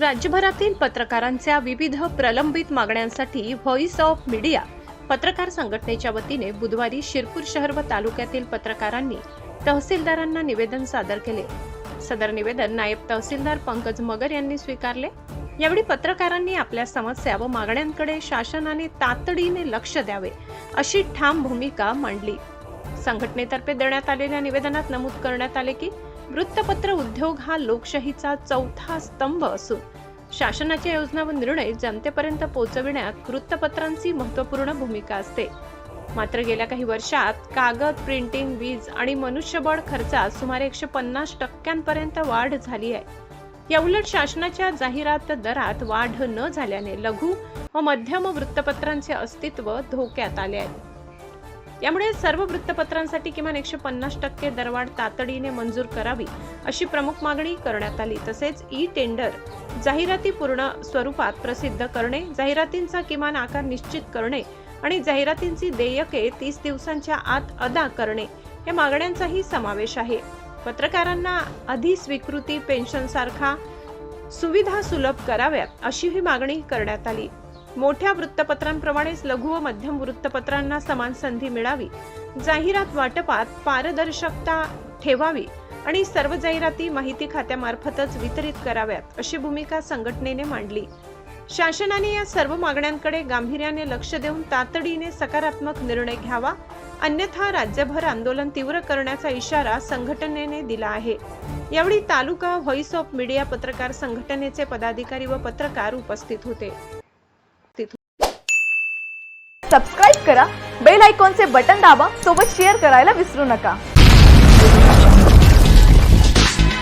राज्यभरातील पत्रकारांच्या विविध प्रलंबित मागण्यांसाठी व्हॉइस ऑफ मीडिया पत्रकार संघटनेच्या वतीने बुधवारी शिरपूर शहर व तालुक्यातील पत्रकारांनी तहसीलदारांना निवेदन सादर केले। सदर निवेदन नायब तहसीलदार पंकज मगर यांनी स्वीकारले। यावेळी पत्रकारांनी आपल्या समस्या व मागण्यांकडे शासनाने तातडीने लक्ष द्यावे अशी ठाम भूमिका मांडली। संघटनेतर्फे देण्यात आलेल्या निवेदनात नमूद करण्यात आले की वृत्तपत्र उद्योग हा लोकशाहीचा चौथा स्तंभ असून शासनाच्या योजना व निर्णय जनतेपर्यंत पोहोचविण्यात वृत्तपत्रांची महत्त्वपूर्ण भूमिका असते। मात्र गेल्या काही वर्षात कागद, प्रिंटिंग, वीज आणि मनुष्यबळ खर्चात सुमारे 150% वाढ झाली आहे। याउलट शासनाच्या जाहिरात दरात वाढ न झाल्याने लघु व मध्यम वृत्तपत्रांचे अस्तित्व धोक्यात आले आहे। यामुळे सर्व वृत्तपत्रांसाठी किमान 150% दरवाढ तातडीने मंजूर करावी अशी प्रमुख मागणी करण्यात आली। तसेच ई टेंडर जाहिराती पूर्ण स्वरूपात प्रसिद्ध करणे, जाहिरातींचा किमान आकार निश्चित करणे आणि जाहिरातींची देयके 30 दिवसांच्या आत अदा करणे या मागण्यांचाही समावेश आहे। पत्रकारांना अधिस्वीकृती पेन्शन सारखा सुविधा सुलभ कराव्यात अशी ही मागणी करण्यात आली। मोठ्या वृत्तपत्रांप्रमाणेच लघु व मध्यम वृत्तपत्रांना समान संधी मिळावी, जाहिरात वाटपात पारदर्शकता ठेवावी आणि सर्व जाहिराती माहिती खात्यामार्फतच वितरित कराव्यात अशी भूमिका संघटनेने मांडली। शासनाने या सर्व मागण्यांकडे गांभीर्याने लक्ष देऊन तातडीने सकारात्मक निर्णय घ्यावा, अन्यथा राज्यभर आंदोलन तीव्र करण्याचा इशारा संघटनेने दिला आहे। यावेळी तालुका व्हॉइस ऑफ मीडिया पत्रकार संघटनेचे पदाधिकारी व पत्रकार उपस्थित होते। सबस्क्राइब करा, बेल आयकॉनचे बटन दाबा, सोबत शेअर करायला विसरू नका।